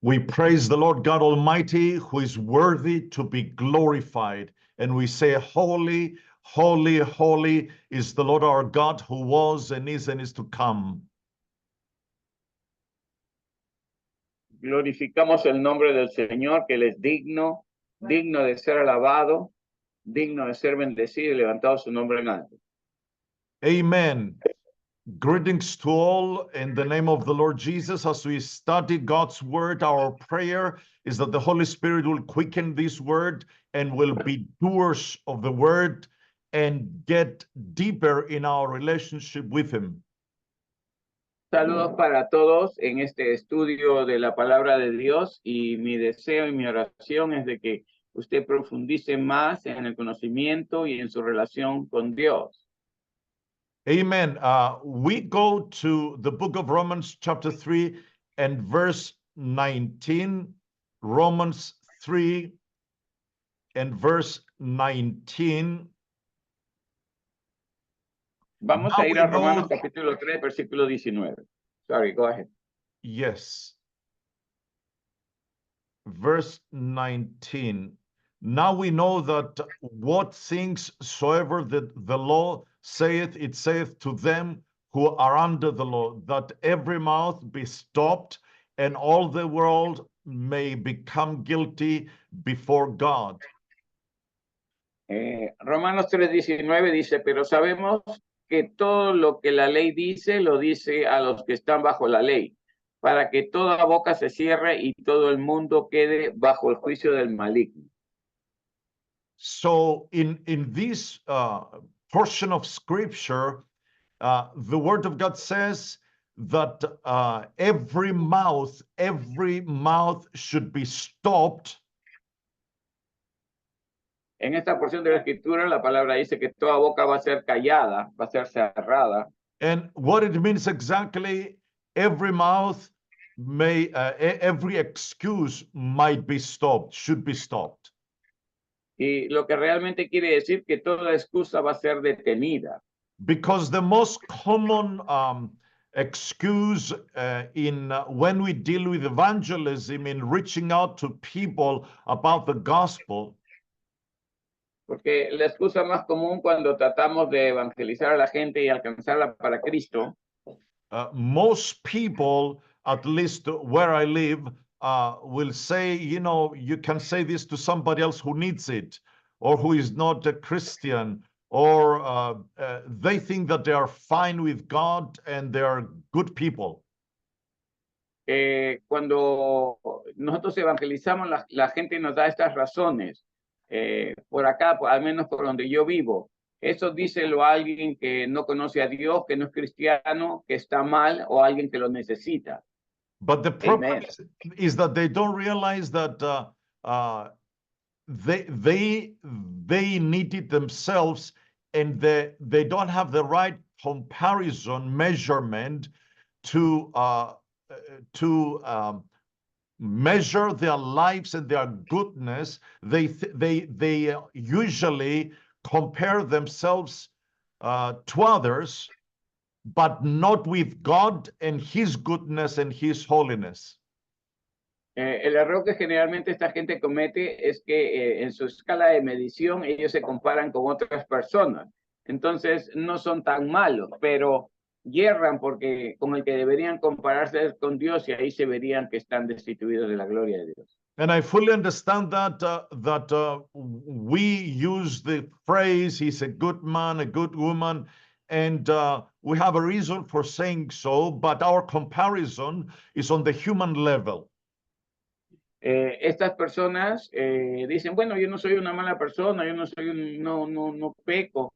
We praise the Lord God Almighty, who is worthy to be glorified. And we say, holy, holy, holy is the Lord our God, who was and is to come. Glorificamos el nombre del Señor, que Él es digno, digno de ser alabado, digno de ser bendecido y levantado su nombre en alto. Amen. Greetings to all in the name of the Lord Jesus. As we study God's word, our prayer is that the Holy Spirit will quicken this word and will be doers of the word and get deeper in our relationship with Him. Saludos para todos en este estudio de la palabra de Dios, y mi deseo y mi oración es de que usted profundice más en el conocimiento y en su relación con Dios. Amen. We go to the book of Romans chapter 3 and verse 19. Romans 3 and verse 19. Vamos Now a ir we a Romanos know- capítulo 3, versículo 19. Sorry, go ahead. Yes. Verse 19. Now we know that what things soever the law saith, it saith to them who are under the law, that every mouth be stopped and all the world may become guilty before God. Romanos 3:19 dice, pero sabemos que todo lo que la ley dice, lo dice a los que están bajo la ley, para que toda boca se cierre y todo el mundo quede bajo el juicio del maligno. So in this portion of scripture, the word of God says that every mouth should be stopped. En esta porción de la escritura, la palabra dice que toda boca va a ser callada, va a ser cerrada. And what it means exactly, every mouth may, every excuse might be stopped, should be stopped. Y lo que realmente quiere decir que toda excusa va a ser detenida. Because the most common excuse in when we deal with evangelism, in reaching out to people about the gospel, Porque la excusa más común cuando tratamos de evangelizar a la gente y alcanzarla para Cristo, most people, at least where I live, will say, you know, you can say this to somebody else who needs it or who is not a Christian, or they think that they are fine with God and they are good people. cuando nosotros evangelizamos, la gente nos da estas razones. Por acá, al menos por donde yo vivo, eso díselo a alguien que no conoce a Dios, que no es cristiano, que está mal, o a alguien que lo necesita. But the problem Amen. is that they don't realize that they need it themselves, and they don't have the right comparison measurement to measure their lives and their goodness. They usually compare themselves to others, but not with God and His goodness and His holiness. El error que generalmente esta gente comete es que en su escala de medición ellos se comparan con otras personas. Entonces no son tan malos, pero yerran porque con el que deberían compararse es con Dios, y ahí se verían que están destituidos de la gloria de Dios. And I fully understand that we use the phrase, he's a good man, a good woman, and we have a reason for saying so, but our comparison is on the human level. Estas personas dicen, bueno, yo no soy una mala persona, yo no soy no peco,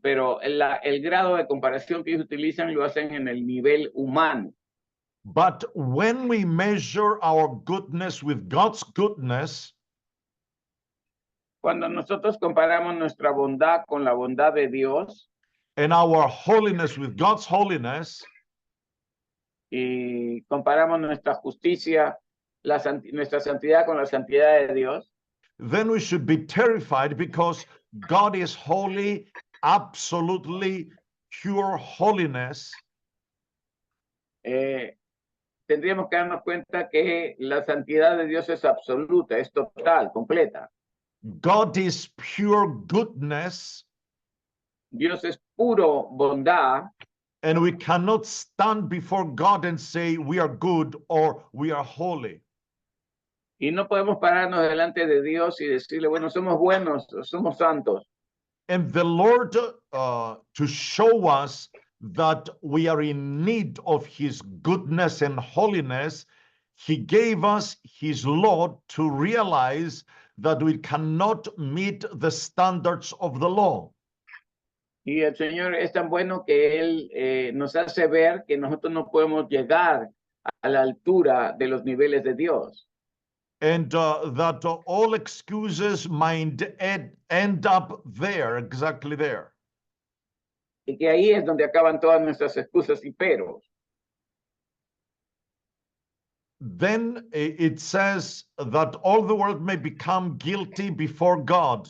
pero el grado de comparación que ellos utilizan lo hacen en el nivel humano. But when we measure our goodness with God's goodness, cuando nosotros comparamos nuestra bondad con la bondad de Dios, and our holiness with God's holiness, y comparamos nuestra justicia, nuestra santidad con la santidad de Dios, then we should be terrified, because God is holy, absolutely pure holiness. tendríamos que darnos cuenta que la santidad de Dios es absoluta, es total, completa. God is pure goodness, Dios es puro bondad, and we cannot stand before God and say we are good or we are holy. y no podemos pararnos delante de Dios y decirle, bueno, somos buenos, somos santos. And the Lord, to show us that we are in need of His goodness and holiness, He gave us His law to realize that we cannot meet the standards of the law. Y el Señor es tan bueno que Él nos hace ver que nosotros no podemos llegar a la altura de los niveles de Dios. And that all excuses might end up there, exactly there. Y que ahí es donde acaban todas nuestras excusas y peros. Then it says that all the world may become guilty before God.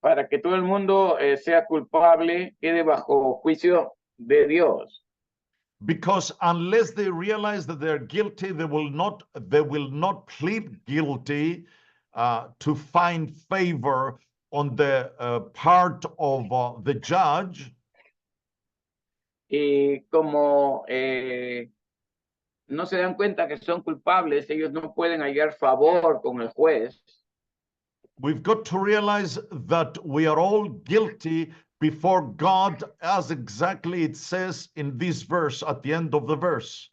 Para que todo el mundo sea culpable, quede bajo juicio de Dios. Because unless they realize that they're guilty, they will not plead guilty to find favor on the part of the judge. Y como no se dan cuenta que son culpables, ellos no pueden hallar favor con el juez. We've got to realize that we are all guilty before God, as exactly it says in this verse, at the end of the verse.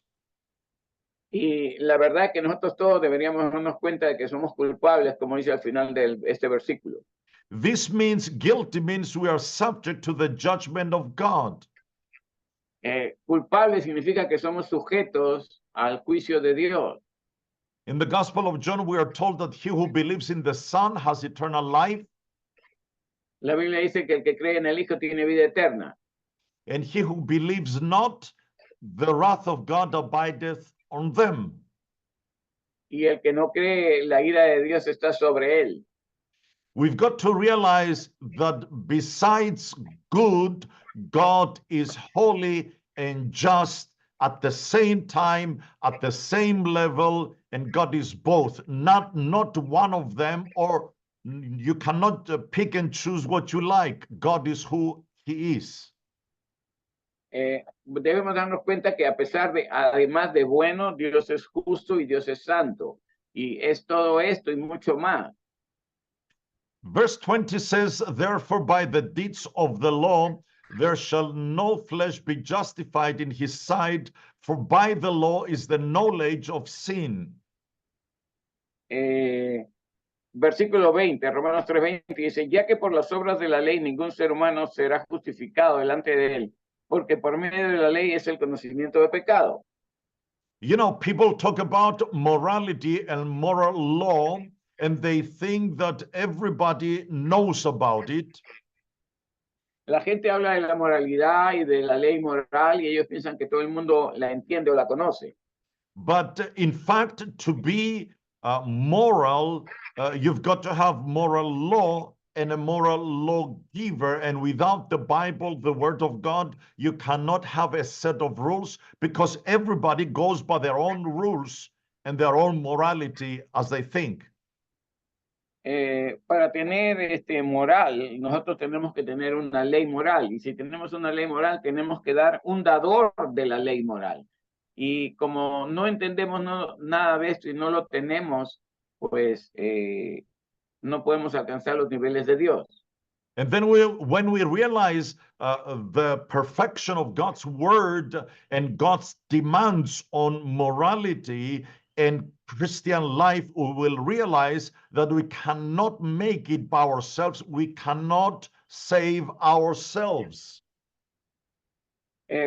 Y la verdad es que nosotros todos deberíamos darnos cuenta de que somos culpables, como dice al final de este versículo. This means guilty means we are subject to the judgment of God. Culpable significa que somos sujetos al juicio de Dios. In the Gospel of John, we are told that he who believes in the Son has eternal life. La Biblia dice que el que cree en el Hijo tiene vida eterna. And he who believes not, the wrath of God abideth on them. Y el que no cree, la ira de Dios está sobre él. We've got to realize that besides good, God is holy and just at the same time, at the same level, and God is both, not one of them, or you cannot pick and choose what you like. God is who He is. Debemos darnos cuenta que a pesar de, además de bueno, Dios es justo y Dios es santo. Y es todo esto y mucho más. Verse 20 says, therefore by the deeds of the law, there shall no flesh be justified in his sight, for by the law is the knowledge of sin. Versículo 20, Romanos 3:20 dice, ya que por las obras de la ley ningún ser humano será justificado delante de él, porque por medio de la ley es el conocimiento de pecado. You know, people talk about morality and moral law, and they think that everybody knows about it. La gente habla de la moralidad y de la ley moral y ellos piensan que todo el mundo la entiende o la conoce. But in fact, to be moral, you've got to have moral law and a moral lawgiver. And without the Bible, the Word of God, you cannot have a set of rules because everybody goes by their own rules and their own morality as they think. Para tener moral, nosotros tenemos que tener una ley moral. Y si tenemos una ley moral, tenemos que dar un dador de la ley moral. Y como no entendemos nada de esto y no lo tenemos, pues no podemos alcanzar los niveles de Dios. And then when we realize the perfection of God's word and God's demands on morality and Christian life, we will realize that we cannot make it by ourselves. We cannot save ourselves.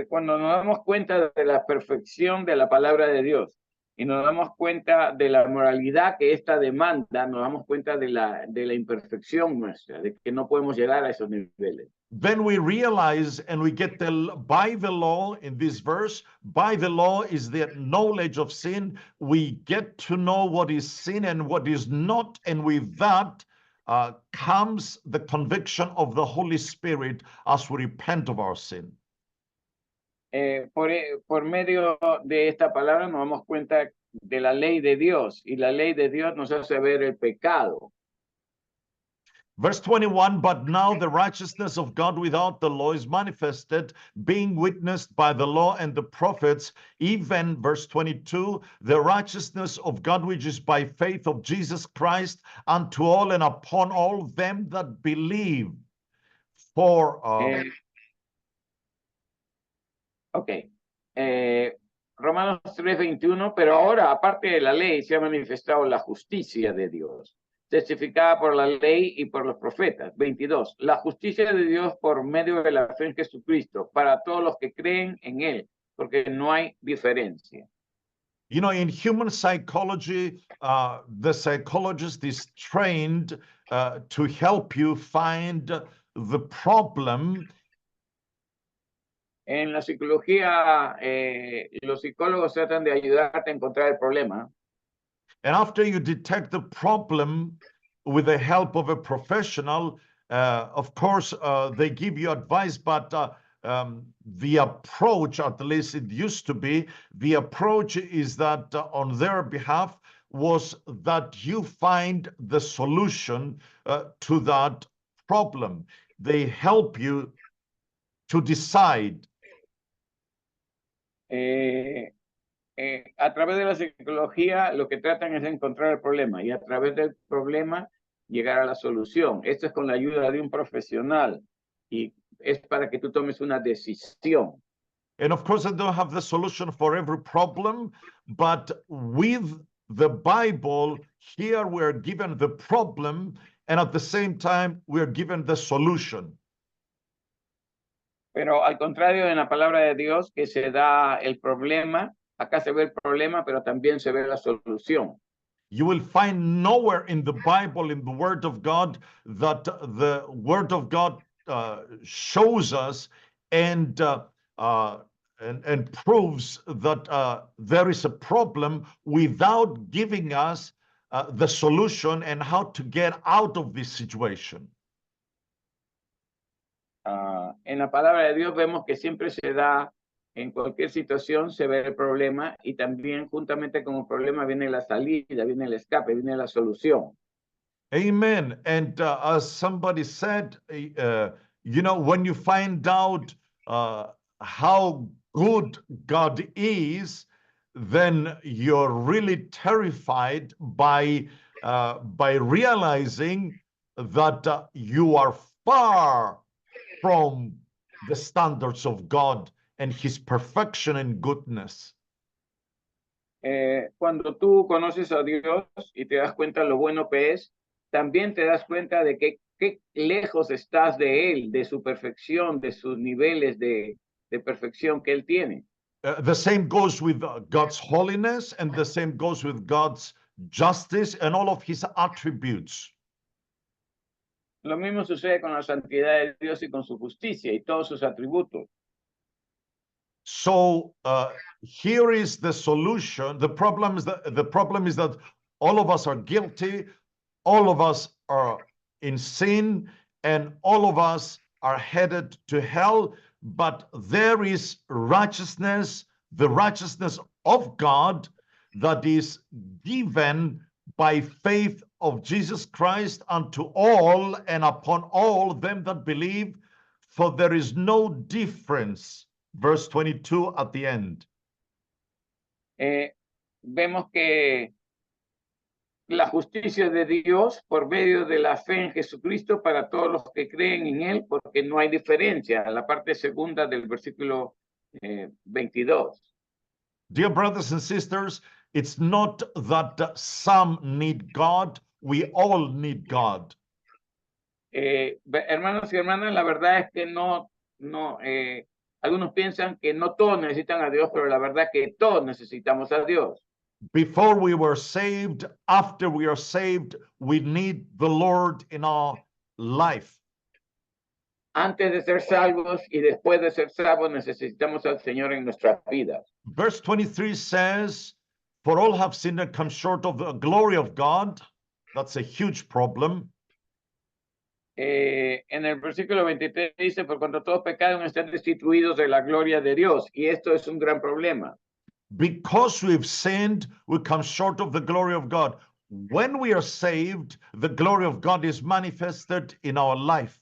Cuando nos damos cuenta de la perfección de la palabra de Dios y nos damos cuenta de la moralidad que esta demanda, nos damos cuenta de la imperfección nuestra, de que no podemos llegar a esos niveles. Then we realize and we get by the law in this verse, by the law is the knowledge of sin. We get to know what is sin and what is not. And with that comes the conviction of the Holy Spirit as we repent of our sin. Por medio de esta palabra nos damos cuenta de la ley de Dios, y la ley de Dios nos hace ver el pecado. Verse 21, but now the righteousness of God without the law is manifested, being witnessed by the law and the prophets, even, verse 22, the righteousness of God which is by faith of Jesus Christ unto all and upon all them that believe. For, Ok. Romanos 3:21, pero ahora, aparte de la ley, se ha manifestado la justicia de Dios, testificada por la ley y por los profetas. 22, la justicia de Dios por medio de la fe en Jesucristo, para todos los que creen en Él, porque no hay diferencia. you know, in human psychology, the psychologist is trained to help you find the problem. En la psicología, los psicólogos tratan de ayudarte a encontrar el problema. And after you detect the problem with the help of a professional, of course, they give you advice, but the approach, at least it used to be, the approach is that on their behalf was that you find the solution to that problem. They help you to decide. A través de la psicología, lo que tratan es de encontrar el problema y a través del problema llegar a la solución. Esto es con la ayuda de un profesional y es para que tú tomes una decisión. And of course, I don't have the solution for every problem, but with the Bible, here we're given the problem, and at the same time, we're given the solution. Pero al contrario, en la palabra de Dios, que se da el problema, acá se ve el problema, pero también se ve la solución. You will find nowhere in the Bible, in the Word of God, that the Word of God shows us and proves that there is a problem without giving us the solution and how to get out of this situation. En la palabra de Dios vemos que siempre se da, en cualquier situación se ve el problema y también juntamente con el problema viene la salida, viene el escape, viene la solución. Amen. And as somebody said, you know, when you find out how good God is, then you're really terrified by realizing that you are far from the standards of God and His perfection and goodness. Cuando tú conoces a Dios y te das cuenta lo bueno que es, también te das cuenta de que qué lejos estás de Él, de su perfección, de sus niveles de perfección que Él tiene. The same goes with God's holiness, and the same goes with God's justice and all of His attributes. Lo mismo sucede con la santidad de Dios y con su justicia y todos sus atributos. So here is the solution. The problem is that all of us are guilty, all of us are in sin, and all of us are headed to hell. But there is righteousness, the righteousness of God that is given by faith of Jesus Christ unto all and upon all them that believe, for there is no difference. Verse 22 at the end. Vemos que la justicia de Dios por medio de la fe en Jesucristo para todos los que creen en Él, porque no hay diferencia. La parte segunda del versículo 22. Dear brothers and sisters, it's not that some need God, we all need God. Hermanos y hermanas, la verdad es que algunos piensan que no todos necesitan a Dios, pero la verdad es que todos necesitamos a Dios. Before we were saved, after we are saved, we need the Lord in our life. Antes de ser salvos y después de ser salvos, necesitamos al Señor en nuestras vidas. Verse 23 says, for all have sinned and come short of the glory of God. That's a huge problem. En el versículo 23 dice, por cuanto todos pecaron, están destituidos de la gloria de Dios. Y esto es un gran problema. Because we've sinned, we come short of the glory of God. When we are saved, the glory of God is manifested in our life.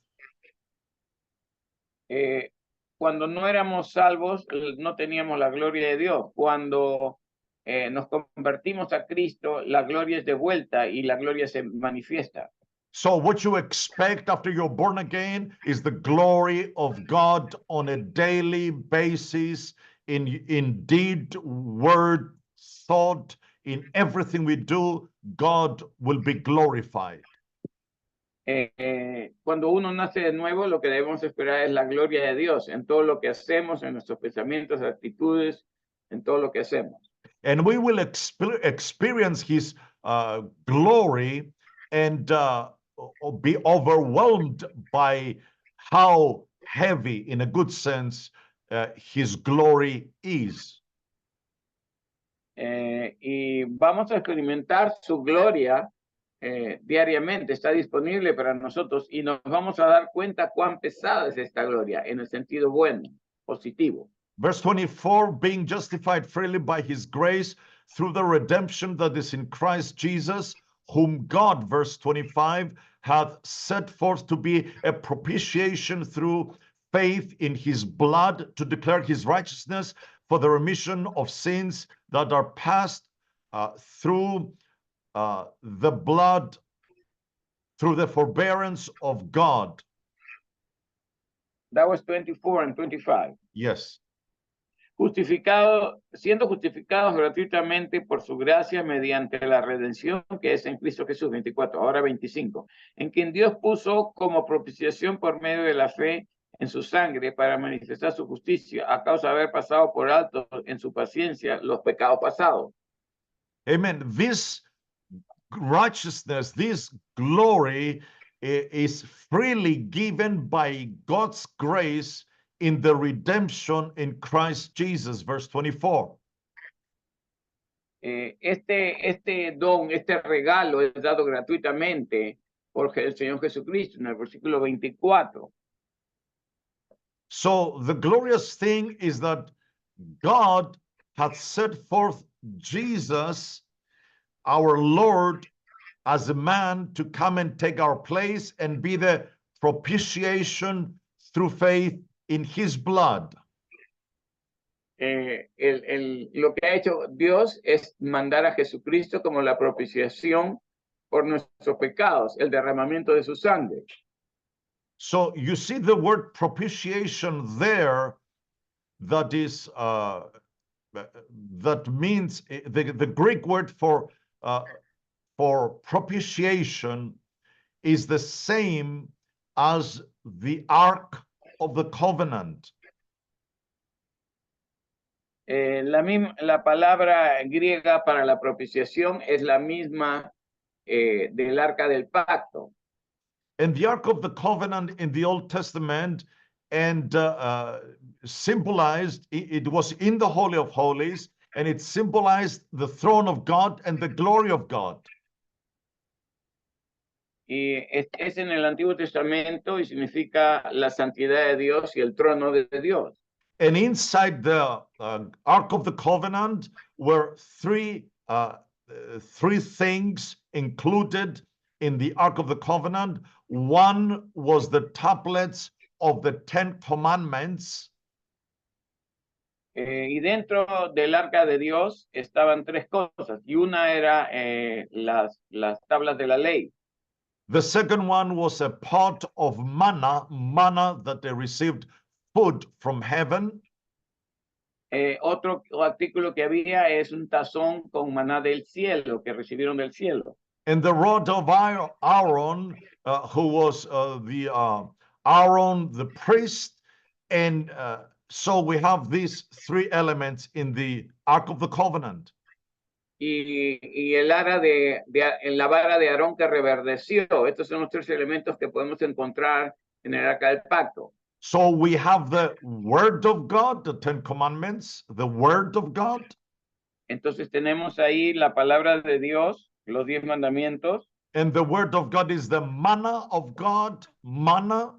Cuando no éramos salvos, no teníamos la gloria de Dios. Cuando nos convertimos a Cristo, la gloria es de vuelta y la gloria se manifiesta. So what you expect after you're born again is the glory of God on a daily basis in deed, word, thought, in everything we do, God will be glorified. Cuando uno nace de nuevo, lo que debemos esperar es la gloria de Dios en todo lo que hacemos, en nuestros pensamientos, actitudes, en todo lo que hacemos. And we will experience his glory and be overwhelmed by how heavy, in a good sense, his glory is. Y vamos a experimentar su gloria diariamente, está disponible para nosotros y nos vamos a dar cuenta cuán pesada es esta gloria en el sentido bueno, positivo. Verse 24, being justified freely by his grace through the redemption that is in Christ Jesus, whom God, verse 25, hath set forth to be a propitiation through faith in his blood, to declare his righteousness for the remission of sins that are passed through the blood, through the forbearance of God. That was 24 and 25. Yes. Siendo justificados gratuitamente por su gracia mediante la redención que es en Cristo Jesús, 24, ahora 25, en quien Dios puso como propiciación por medio de la fe en su sangre para manifestar su justicia a causa de haber pasado por alto en su paciencia los pecados pasados. Amen. This righteousness, this glory is freely given by God's grace in the redemption in Christ Jesus, verse 24. Este don, este regalo es dado gratuitamente por el Señor Jesucristo en el versículo 24. So the glorious thing is that God hath set forth Jesus, our Lord, as a man to come and take our place and be the propitiation through faith in his blood. Lo que ha hecho Dios es mandar a Jesucristo como la propiciación por nuestros pecados, el derramamiento de su sangre. So you see the word propitiation there, that is that means the Greek word for propitiation is the same as the Ark of the Covenant. La palabra griega para la propiciación es la misma del arca del pacto. And the Ark of the Covenant in the Old Testament and symbolized, it was in the Holy of Holies, and it symbolized the throne of God and the glory of God. Y es en el Antiguo Testamento y significa la santidad de Dios y el trono de Dios. And inside the Ark of the Covenant were three things included in the Ark of the Covenant. One was the tablets of the Ten Commandments. Y dentro del arca de Dios estaban tres cosas, y una era las tablas de la ley. The second one was a pot of manna that they received food from heaven. Otro artículo que había es un tazón con maná del cielo, que recibieron del cielo. And the rod of Aaron, who was Aaron the priest. And so we have these three elements in the Ark of the Covenant. Y el ara en la vara de Aarón que reverdeció. Estos son los tres elementos que podemos encontrar en el arca del pacto. So we have the word of God, the Ten Commandments, the word of God. Entonces tenemos ahí la palabra de Dios, los 10 mandamientos. And the word of God is the manna of God, manna.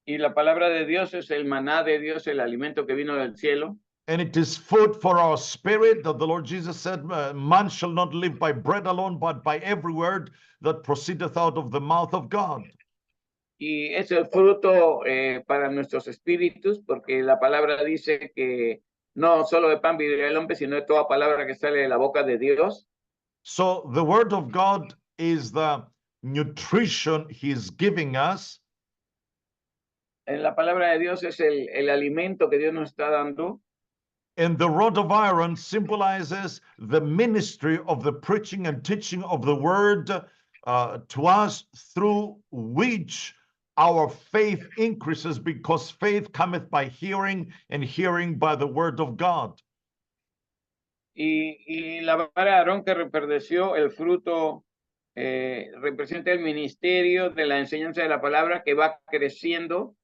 Y la palabra de Dios es el maná de Dios, el alimento que vino del cielo. And it is food for our spirit, that the Lord Jesus said, man shall not live by bread alone, but by every word that proceedeth out of the mouth of God. Y es el fruto para nuestros espíritus, porque la palabra dice que no solo de pan vivirá el hombre, sino de toda palabra que sale de la boca de Dios. So the word of God is the nutrition he's giving us. La palabra de Dios es el alimento que Dios nos está dando. And the rod of iron symbolizes the ministry of the preaching and teaching of the word to us, through which our faith increases, because faith cometh by hearing, and hearing by the word of God. Y la vara de Aarón que reverdeció el fruto representa el ministerio de la enseñanza de la palabra que va creciendo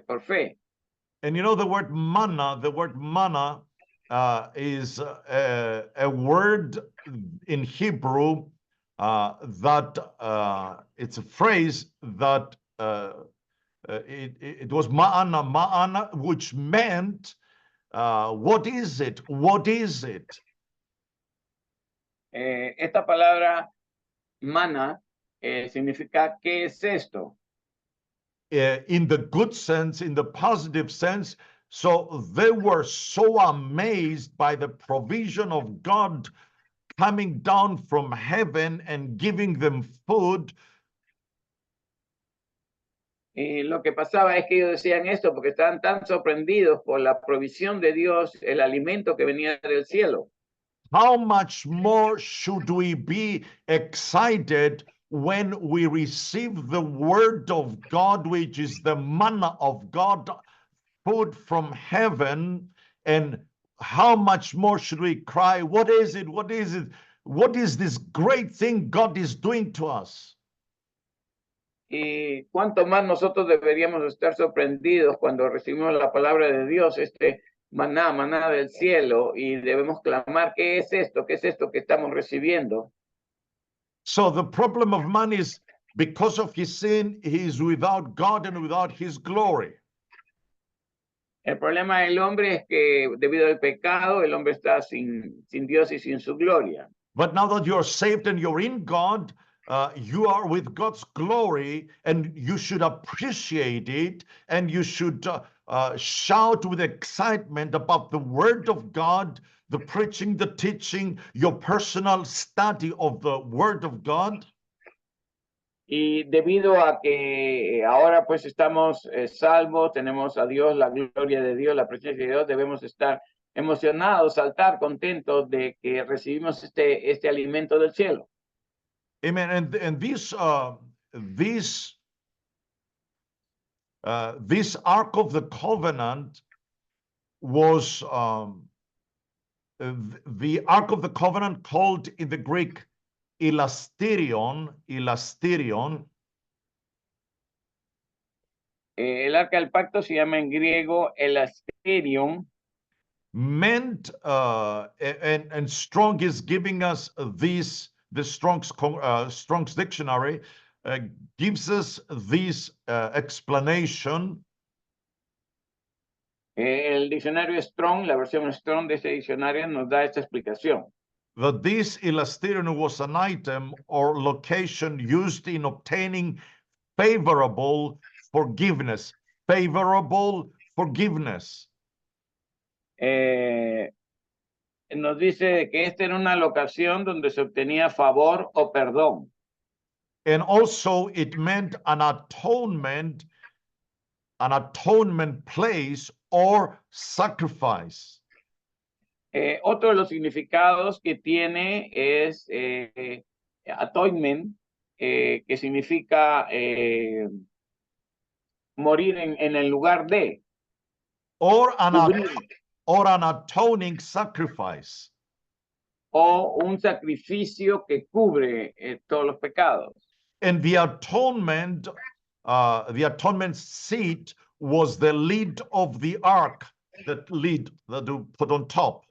por fe. And you know, the word manna is a word in Hebrew that it's a phrase that it was ma'ana, which meant, what is it? What is it? Esta palabra mana significa ¿qué es esto? In the good sense, in the positive sense. So they were so amazed by the provision of God coming down from heaven and giving them food. Y lo que pasaba es que ellos decían esto porque estaban tan sorprendidos por la provisión de Dios, el alimento que venía del cielo. How much more should we be excited when we receive the word of God, which is the manna of God, food from heaven? And how much more should we cry, what is it? What is it? What is this great thing God is doing to us? Y cuánto más nosotros deberíamos estar sorprendidos cuando recibimos la palabra de Dios, este maná del cielo, y debemos clamar, ¿qué es esto? ¿Qué es esto que estamos recibiendo? So the problem of man is, because of his sin, he is without God and without his glory. El problema del hombre es que debido al pecado, el hombre está sin Dios y sin su gloria. But now that you're saved and you're in God, you are with God's glory, and you should appreciate it, and you should shout with excitement about the word of God, the preaching, the teaching, your personal study of the word of God. Y debido a que ahora pues estamos salvos, tenemos a Dios, la gloria de Dios, la presencia de Dios, debemos estar emocionados, saltar, contentos de que recibimos este alimento del cielo. Amen. And this Ark of the Covenant was the Ark of the Covenant, called in the Greek Elasterion. El arca del pacto se llama en griego elasterion. Meant, and Strong is giving us this, the Strong's dictionary gives us this explanation. El diccionario Strong, la versión Strong de ese diccionario nos da esta explicación. That this elasterion was an item or location used in obtaining favorable forgiveness. Favorable forgiveness. Nos dice que esta era una locación donde se obtenía favor o perdón. And also it meant an atonement place or sacrifice. Otro de los significados que tiene es atonement, que significa morir en el lugar de. Or an atoning sacrifice. O un sacrificio que cubre todos los pecados. And the atonement seat was the lid of the ark, that lid that you put on top.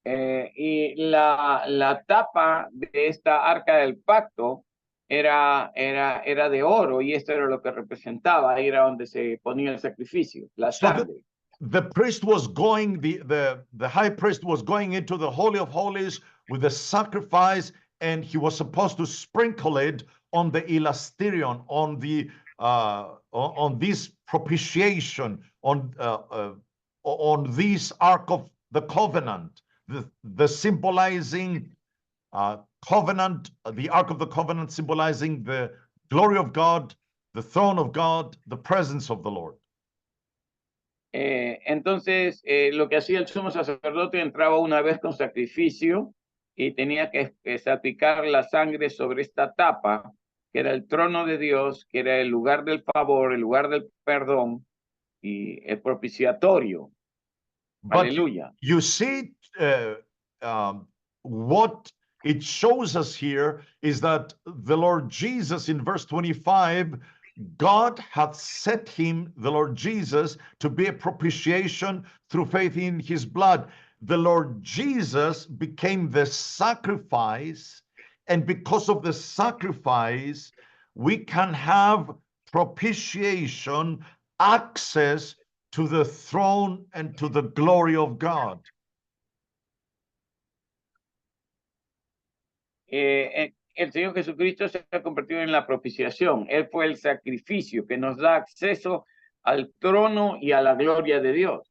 Y la tapa de esta arca del pacto era de oro, y esto era lo que representaba, ahí era donde se ponía el sacrificio, la So sangre. the priest was going, the high priest was going into the Holy of Holies with the sacrifice, and he was supposed to sprinkle it on the elasterion, on this propitiation, on this Ark of the Covenant, the symbolizing covenant, the Ark of the Covenant symbolizing the glory of God, the throne of God, the presence of the Lord. Entonces, lo que hacía el sumo sacerdote, entraba una vez con sacrificio y tenía que salpicar la sangre sobre esta tapa, que era el trono de Dios, que era el lugar del favor, el lugar del perdón y el propiciatorio. But Aleluya. you see, what it shows us here is that the Lord Jesus, in verse 25, God hath set him, the Lord Jesus, to be a propitiation through faith in his blood. The Lord Jesus became the sacrifice, and because of the sacrifice, we can have propitiation, access to the throne and to the glory of God. El Señor Jesucristo se ha convertido en la propiciación. Él fue el sacrificio que nos da acceso al trono y a la gloria de Dios.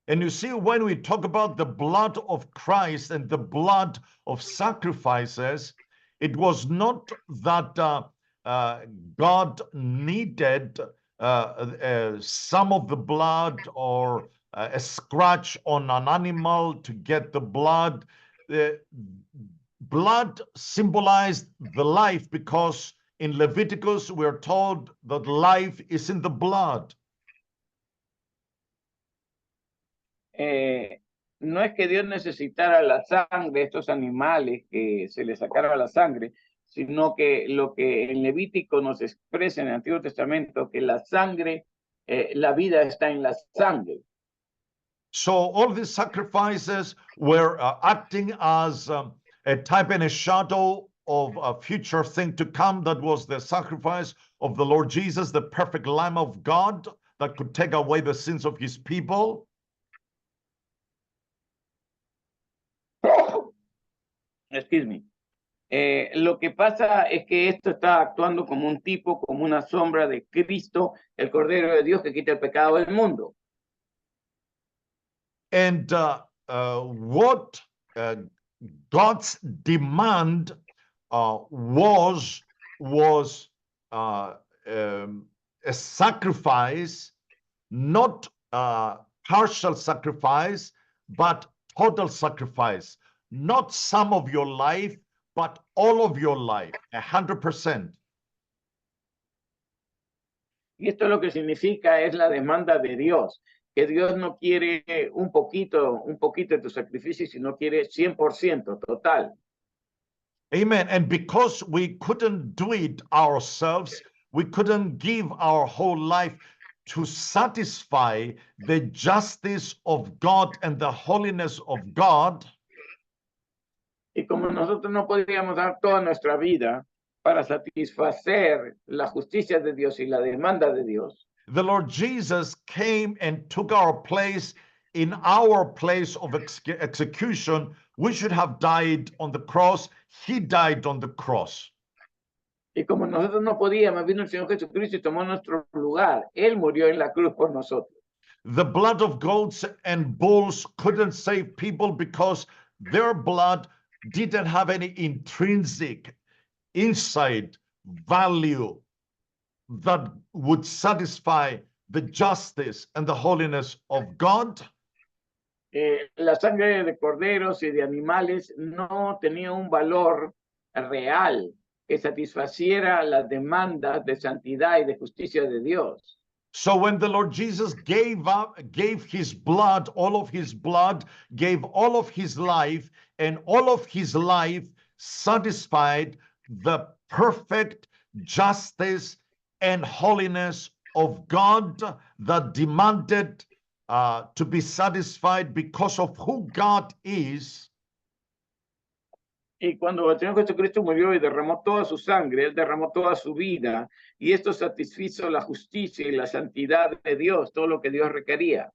And you see, when we talk about the blood of Christ and the blood of sacrifices, it was not that God needed some of the blood or a scratch on an animal to get the blood. Blood symbolized the life, because in Leviticus we are told that life is in the blood. No es que Dios necesitara la sangre de estos animales, que se les sacara la sangre, sino que lo que en Levítico nos expresa en el Antiguo Testamento, que la sangre, la vida está en la sangre. So all these sacrifices were acting as a type and a shadow of a future thing to come. That was the sacrifice of the Lord Jesus, the perfect Lamb of God that could take away the sins of his people. Excuse me. Lo que pasa es que esto está actuando como un tipo, como una sombra de Cristo, el Cordero de Dios que quita el pecado del mundo. And what God's demand was a sacrifice, not partial sacrifice, but total sacrifice. Not some of your life, but all of your life, 100%. Y esto lo que significa es la demanda de Dios, que Dios no quiere un poquito de tu sacrificio, sino quiere 100%, total. Amen. And because we couldn't do it ourselves, we couldn't give our whole life to satisfy the justice of God and the holiness of God. Y como nosotros no podíamos dar toda nuestra vida para satisfacer la justicia de Dios y la demanda de Dios, the Lord Jesus came and took our place in our place of execution. We should have died on the cross. He died on the cross. Y como nosotros no podíamos, vino el Señor Jesucristo y tomó nuestro lugar. Él murió en la cruz por nosotros. The blood of goats and bulls couldn't save people because their blood didn't have any intrinsic, inside value that would satisfy the justice and the holiness of God. La sangre de corderos y de animales no tenía un valor real que satisfaciera las demandas de santidad y de justicia de Dios. So when the Lord Jesus gave his blood, all of his blood, gave all of his life, and all of his life satisfied the perfect justice and holiness of God that demanded to be satisfied because of who God is. Y cuando el Señor Jesucristo murió y derramó toda su sangre, Él derramó toda su vida, y esto satisfizo la justicia y la santidad de Dios, todo lo que Dios requería.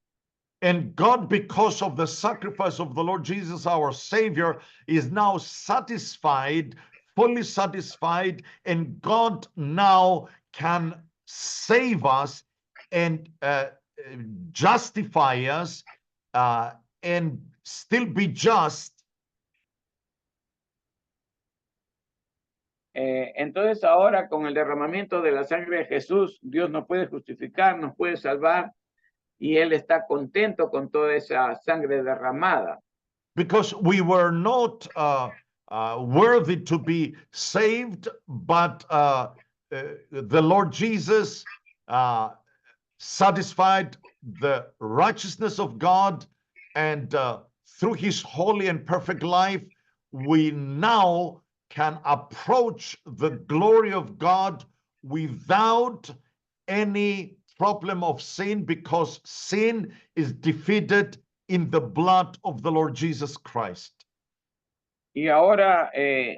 And God, because of the sacrifice of the Lord Jesus, our Savior, is now satisfied, fully satisfied, and God now can save us and justify us and still be just. Entonces ahora con el derramamiento de la sangre de Jesús, Dios nos puede justificar, nos puede salvar, y Él está contento con toda esa sangre derramada. Because we were not worthy to be saved, but the Lord Jesus satisfied the righteousness of God, and through his holy and perfect life, we now can approach the glory of God without any problem of sin, because sin is defeated in the blood of the Lord Jesus Christ. Y ahora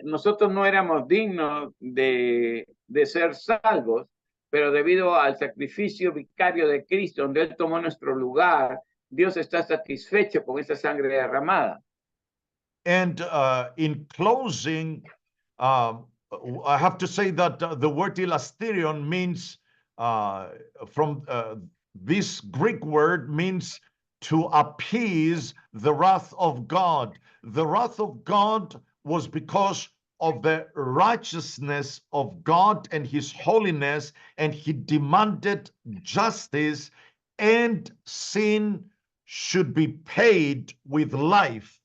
nosotros no éramos dignos de ser salvos, pero debido al sacrificio vicario de Cristo, donde Él tomó nuestro lugar, Dios está satisfecho con esa sangre derramada. And in closing, I have to say that the word elasterion means, from this Greek word, means to appease the wrath of God. The wrath of God was because of the righteousness of God and his holiness, and he demanded justice, and sin should be paid with life.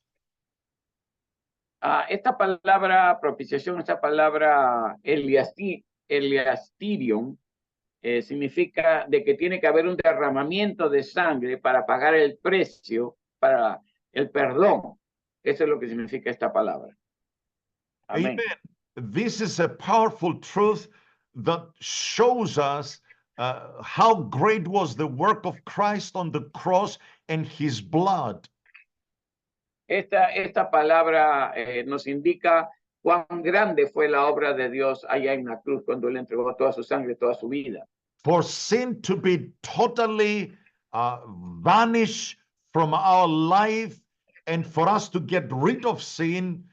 Esta palabra propiciación, esta palabra eliastirion, significa de que tiene que haber un derramamiento de sangre para pagar el precio, para el perdón. Eso es lo que significa esta palabra. Amén. Amen. This is a powerful truth that shows us how great was the work of Christ on the cross and his blood. Esta palabra nos indica cuán grande fue la obra de Dios allá en la cruz cuando Él entregó toda su sangre, toda su vida. For sin to be totally vanished from our life, and for us to get rid of sin,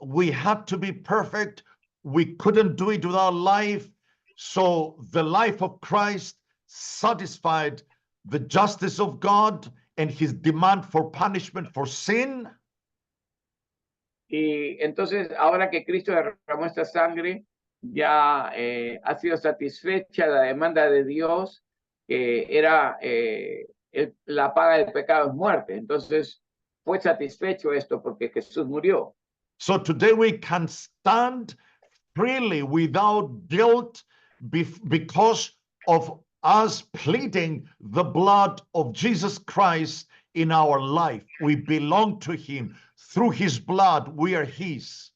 we had to be perfect. We couldn't do it with our life. So the life of Christ satisfied the justice of God and his demand for punishment for sin. Y entonces, ahora que Cristo derramó esta sangre, ya ha sido satisfecha la demanda de Dios, que era la paga del pecado es muerte. Entonces, fue satisfecho esto porque Jesús murió. So today we can stand freely without guilt because of us pleading the blood of Jesus Christ in our life. We belong to him. Through his blood, we are his.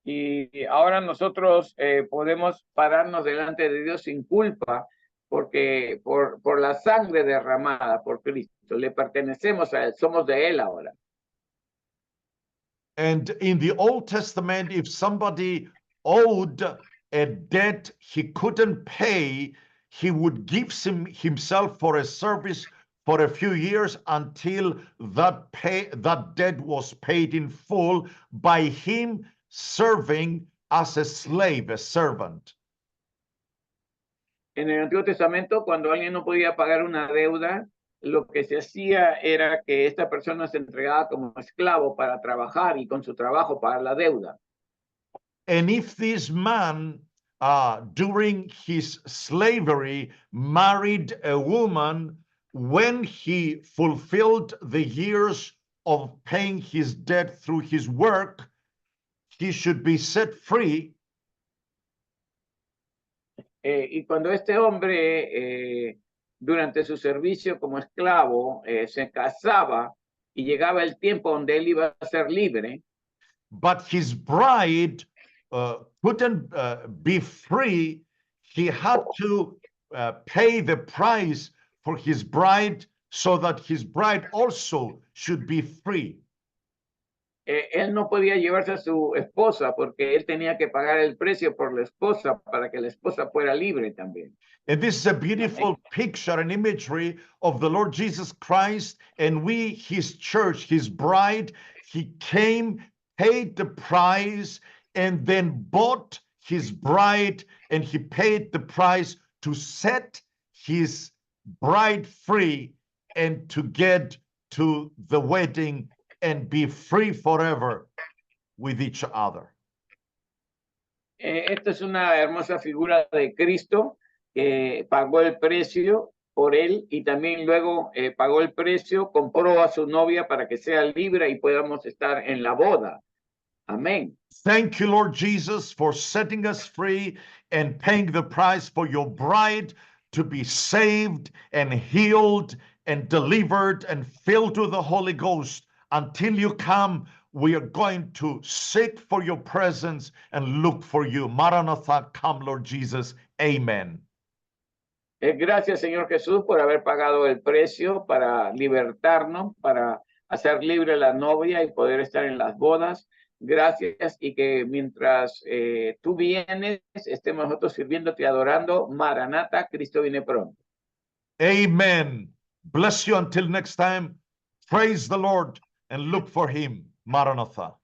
Y ahora nosotros podemos pararnos delante de Dios sin culpa, porque por la sangre derramada por Cristo, le pertenecemos a Él, somos de Él ahora. And in the Old Testament, if somebody owed a debt he couldn't pay, he would give himself for a service for a few years until that debt was paid in full by him serving as a slave, a servant. En el Antiguo Testamento, cuando alguien no podía pagar una deuda, lo que se hacía era que esta persona se entregaba como esclavo para trabajar y con su trabajo pagar la deuda. And if this man, during his slavery, married a woman, when he fulfilled the years of paying his debt through his work, he should be set free. Y cuando este hombre, durante su servicio como esclavo, se casaba y llegaba el tiempo donde él iba a ser libre, but his bride couldn't be free. He had to pay the price for his bride so that his bride also should be free. Él no podía llevarse a su esposa porque él tenía que pagar el precio por la esposa para que la esposa fuera libre también. And this is a beautiful picture and imagery of the Lord Jesus Christ, and we, his church, his bride. He came, paid the price, and then bought his bride, and he paid the price to set his bride free and to get to the wedding and be free forever with each other. Esta es una hermosa figura de Cristo que pagó el precio por él y también luego pagó el precio, compró a su novia para que sea libre y podamos estar en la boda. Amén. Thank you, Lord Jesus, for setting us free and paying the price for your bride to be saved and healed and delivered and filled with the Holy Ghost. Until you come, we are going to seek for your presence and look for you. Maranatha, come, Lord Jesus. Amen. Gracias, Señor Jesús, por haber pagado el precio para libertarnos, para hacer libre la novia y poder estar en las bodas. Gracias, y que mientras tú vienes, estemos nosotros sirviéndote y adorando. Maranata, Cristo viene pronto. Amen. Bless you until next time. Praise the Lord and look for him. Maranatha.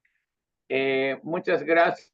Muchas gracias.